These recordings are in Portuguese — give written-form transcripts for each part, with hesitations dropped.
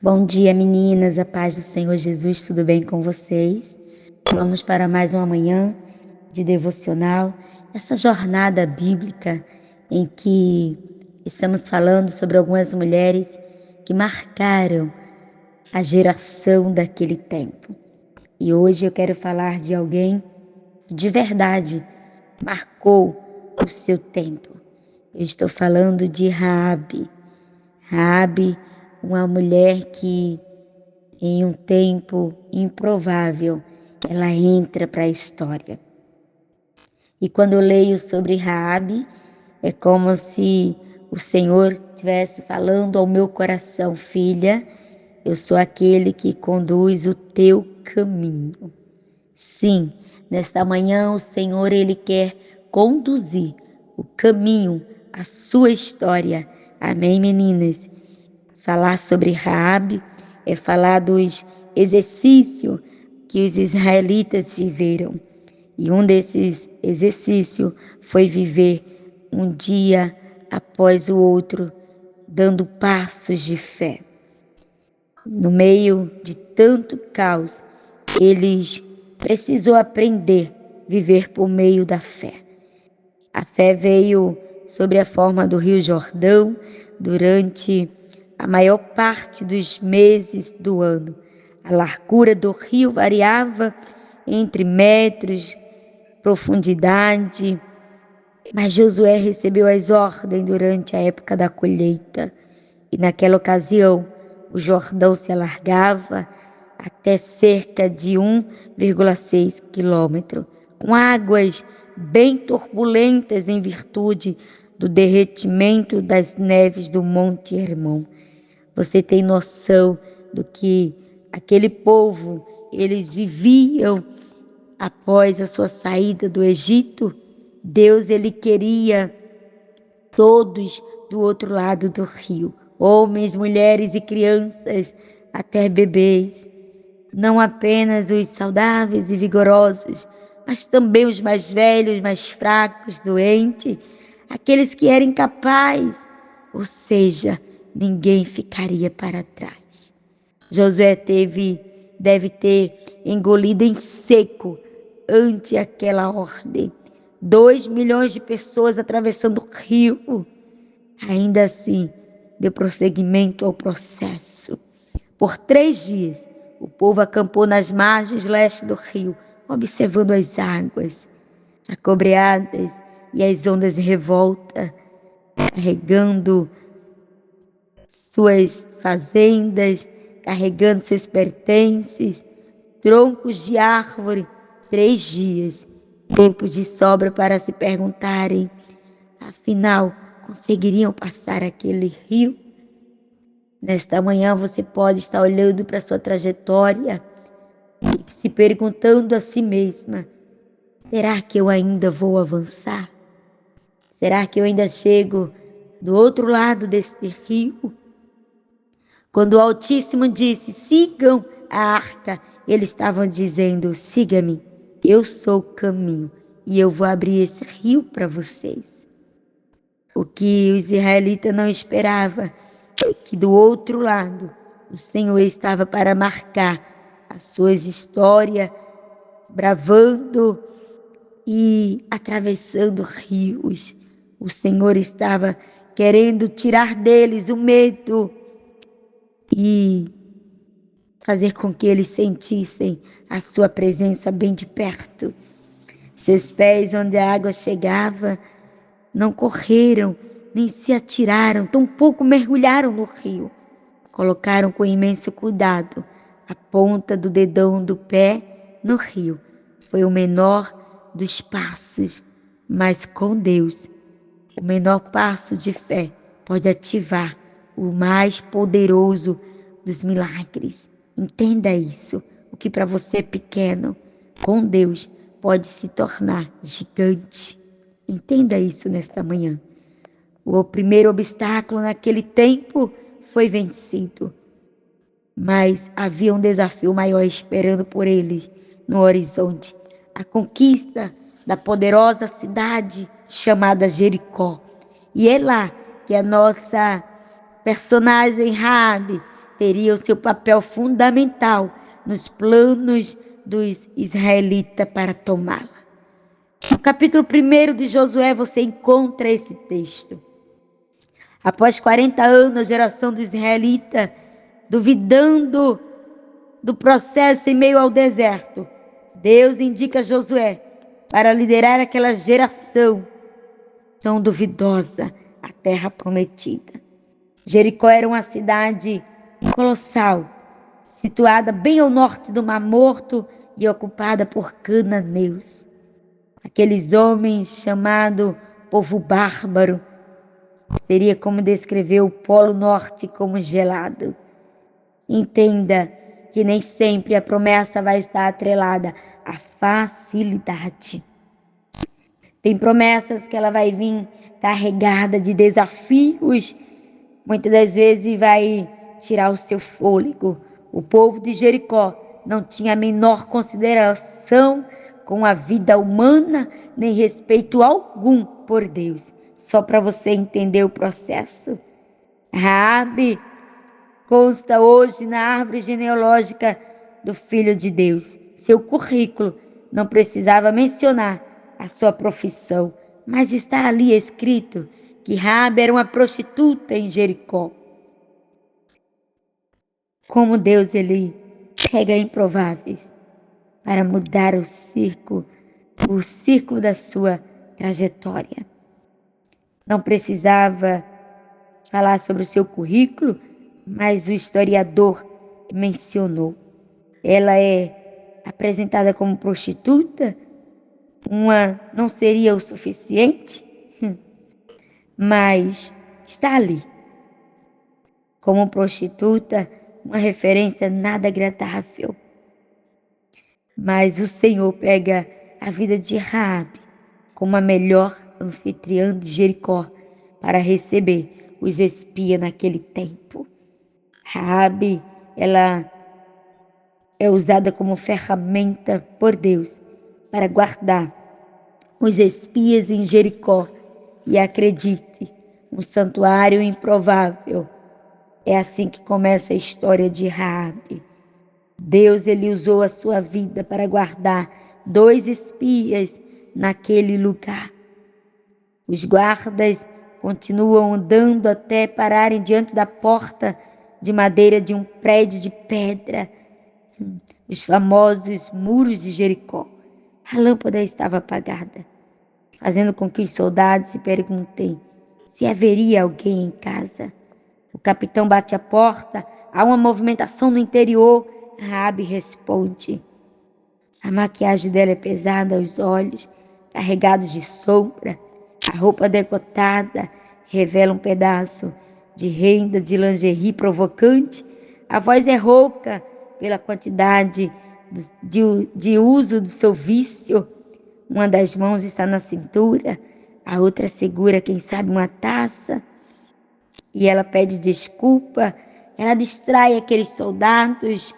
Bom dia, meninas, a paz do Senhor Jesus, tudo bem com vocês? Vamos para mais uma manhã de devocional, essa jornada bíblica em que estamos falando sobre algumas mulheres que marcaram a geração daquele tempo. E hoje eu quero falar de alguém que de verdade marcou o seu tempo. Eu estou falando de Raabe. Raabe, uma mulher que em um tempo improvável, ela entra para a história. E quando eu leio sobre Raabe, é como se o Senhor estivesse falando ao meu coração: filha, eu sou aquele que conduz o teu caminho. Sim, nesta manhã o Senhor, Ele quer conduzir o caminho, a sua história. Amém, meninas? Falar sobre Raabe é falar dos exercícios que os israelitas viveram. E um desses exercícios foi viver um dia após o outro, dando passos de fé. No meio de tanto caos, eles precisou aprender a viver por meio da fé. A fé veio sobre a forma do Rio Jordão durante a maior parte dos meses do ano. A largura do rio variava entre metros, profundidade, mas Josué recebeu as ordens durante a época da colheita. E naquela ocasião, o Jordão se alargava até cerca de 1,6 quilômetro, com águas bem turbulentas em virtude do derretimento das neves do Monte Hermon. Você tem noção do que aquele povo, eles viviam após a sua saída do Egito? Deus, ele queria todos do outro lado do rio, homens, mulheres e crianças, até bebês. Não apenas os saudáveis e vigorosos, mas também os mais velhos, mais fracos, doentes, aqueles que eram incapazes, ou seja, ninguém ficaria para trás. Josué deve ter engolido em seco ante aquela ordem. 2 milhões de pessoas atravessando o rio. Ainda assim, deu prosseguimento ao processo. Por 3 dias, o povo acampou nas margens leste do rio, observando as águas acobreadas e as ondas em revolta, carregando suas fazendas, carregando seus pertences, troncos de árvore. 3 dias, tempo de sobra para se perguntarem, afinal, conseguiriam passar aquele rio? Nesta manhã você pode estar olhando para sua trajetória e se perguntando a si mesma: será que eu ainda vou avançar? Será que eu ainda chego do outro lado deste rio? Quando o Altíssimo disse: sigam a arca, eles estavam dizendo: siga-me, eu sou o caminho e eu vou abrir esse rio para vocês. O que os israelitas não esperavam é que do outro lado o Senhor estava para marcar as suas histórias, bravando e atravessando rios. O Senhor estava querendo tirar deles o medo e fazer com que eles sentissem a sua presença bem de perto. Seus pés, onde a água chegava, não correram, nem se atiraram, tampouco mergulharam no rio. Colocaram com imenso cuidado a ponta do dedão do pé no rio. Foi o menor dos passos, mas com Deus, o menor passo de fé pode ativar o mais poderoso dos milagres. Entenda isso. O que para você é pequeno, com Deus pode se tornar gigante. Entenda isso nesta manhã. O primeiro obstáculo naquele tempo foi vencido, mas havia um desafio maior esperando por eles no horizonte: a conquista da poderosa cidade chamada Jericó. E é lá que a nossa personagem Raabe teria o seu papel fundamental nos planos dos israelitas para tomá-la. No capítulo 1 de Josué você encontra esse texto. Após 40 anos, a geração do israelita, duvidando do processo em meio ao deserto, Deus indica Josué para liderar aquela geração tão duvidosa, a terra prometida. Jericó era uma cidade colossal, situada bem ao norte do Mar Morto e ocupada por cananeus. Aqueles homens chamados povo bárbaro, seria como descrever o Polo Norte como gelado. Entenda que nem sempre a promessa vai estar atrelada à facilidade. Tem promessas que ela vai vir carregada de desafios, muitas das vezes vai tirar o seu fôlego. O povo de Jericó não tinha a menor consideração com a vida humana, nem respeito algum por Deus. Só para você entender o processo. Raabe consta hoje na árvore genealógica do Filho de Deus. Seu currículo não precisava mencionar a sua profissão, mas está ali escrito que Raabe era uma prostituta em Jericó. Como Deus, ele pega improváveis para mudar o círculo da sua trajetória. Não precisava falar sobre o seu currículo, mas o historiador mencionou. Ela é apresentada como prostituta, não seria o suficiente, mas está ali. Como prostituta, uma referência nada agradável. Mas o Senhor pega a vida de Raabe como a melhor anfitriã de Jericó para receber os espias naquele tempo. Raabe, ela é usada como ferramenta por Deus para guardar os espias em Jericó. E acredite, um santuário improvável. É assim que começa a história de Raabe. Deus, ele usou a sua vida para guardar 2 espias naquele lugar. Os guardas continuam andando até pararem diante da porta de madeira de um prédio de pedra, os famosos muros de Jericó. A lâmpada estava apagada, fazendo com que os soldados se perguntem se haveria alguém em casa. O capitão bate a porta, há uma movimentação no interior. Raabe responde. A maquiagem dela é pesada aos olhos, carregados de sombra. A roupa decotada revela um pedaço de renda de lingerie provocante. A voz é rouca pela quantidade de uso do seu vício. Uma das mãos está na cintura, a outra segura, quem sabe, uma taça. E ela pede desculpa, ela distrai aqueles soldados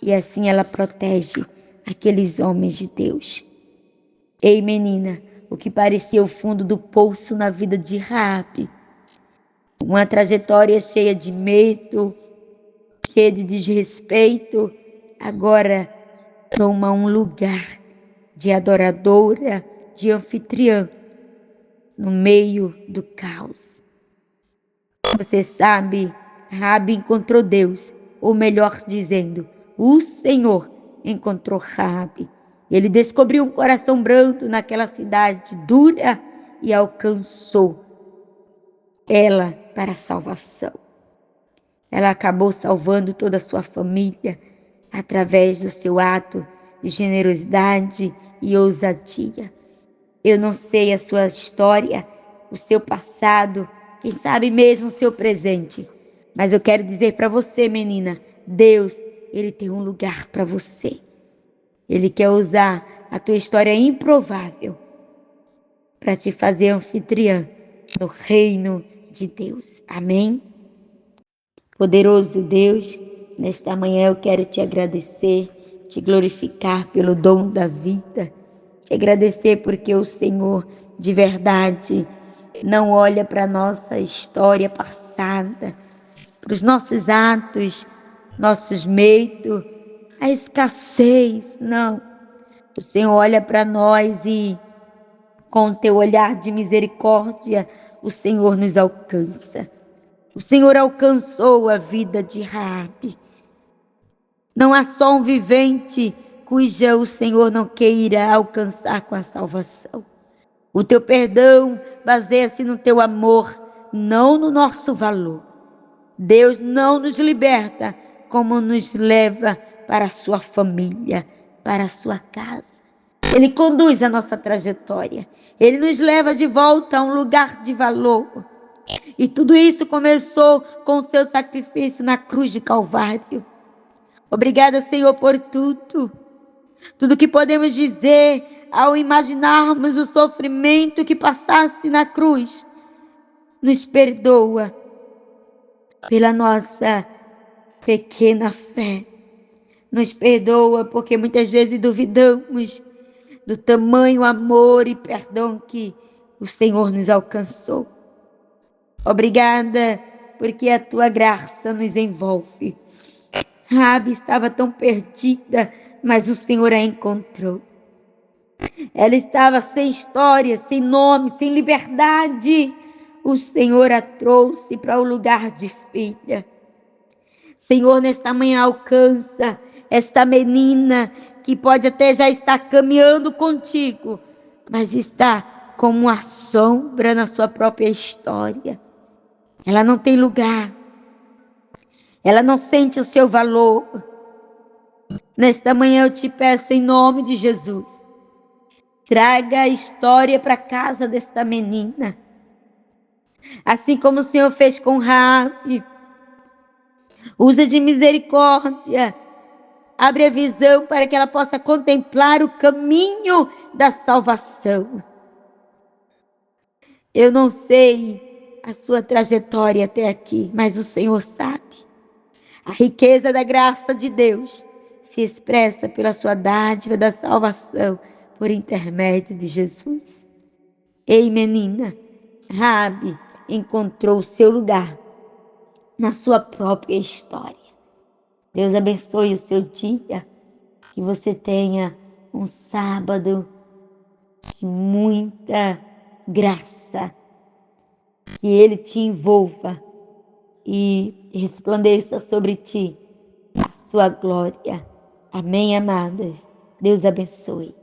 e assim ela protege aqueles homens de Deus. Ei, menina, o que parecia o fundo do poço na vida de Raabe, uma trajetória cheia de medo, cheia de desrespeito, agora toma um lugar de adoradora, de anfitriã, no meio do caos. Você sabe, Raabe encontrou Deus, ou melhor dizendo, o Senhor encontrou Raabe. Ele descobriu um coração brando naquela cidade dura e alcançou ela para a salvação. Ela acabou salvando toda a sua família através do seu ato de generosidade e ousadia. Eu não sei a sua história, o seu passado, quem sabe mesmo o seu presente, mas eu quero dizer para você, menina, Deus, ele tem um lugar para você. Ele quer usar a tua história improvável para te fazer anfitriã no reino de Deus. Amém? Poderoso Deus, nesta manhã eu quero te agradecer, te glorificar pelo dom da vida, te agradecer porque o Senhor de verdade não olha para a nossa história passada, para os nossos atos, nossos meios, a escassez. Não. O Senhor olha para nós e, com o teu olhar de misericórdia, o Senhor nos alcança. O Senhor alcançou a vida de Raabe. Não há só um vivente cuja o Senhor não queira alcançar com a salvação. O teu perdão baseia-se no teu amor, não no nosso valor. Deus não nos liberta como nos leva para a sua família, para a sua casa. Ele conduz a nossa trajetória. Ele nos leva de volta a um lugar de valor. E tudo isso começou com o seu sacrifício na cruz de Calvário. Obrigada, Senhor, por tudo. Tudo que podemos dizer ao imaginarmos o sofrimento que passasse na cruz. Nos perdoa pela nossa pequena fé. Nos perdoa porque muitas vezes duvidamos do tamanho amor e perdão que o Senhor nos alcançou. Obrigada porque a tua graça nos envolve. Raabe estava tão perdida, mas o Senhor a encontrou. Ela estava sem história, sem nome, sem liberdade. O Senhor a trouxe para o lugar de filha. Senhor, nesta manhã alcança esta menina que pode até já estar caminhando contigo, mas está como uma sombra na sua própria história. Ela não tem lugar. Ela não sente o seu valor. Nesta manhã eu te peço em nome de Jesus, traga a história para casa desta menina. Assim como o Senhor fez com Raabe, usa de misericórdia, abre a visão para que ela possa contemplar o caminho da salvação. Eu não sei a sua trajetória até aqui, mas o Senhor sabe. A riqueza da graça de Deus se expressa pela sua dádiva da salvação por intermédio de Jesus. Ei, menina, Raabe encontrou o seu lugar na sua própria história. Deus abençoe o seu dia, que você tenha um sábado de muita graça, que Ele te envolva e resplandeça sobre ti a sua glória. Amém, amadas? Deus abençoe.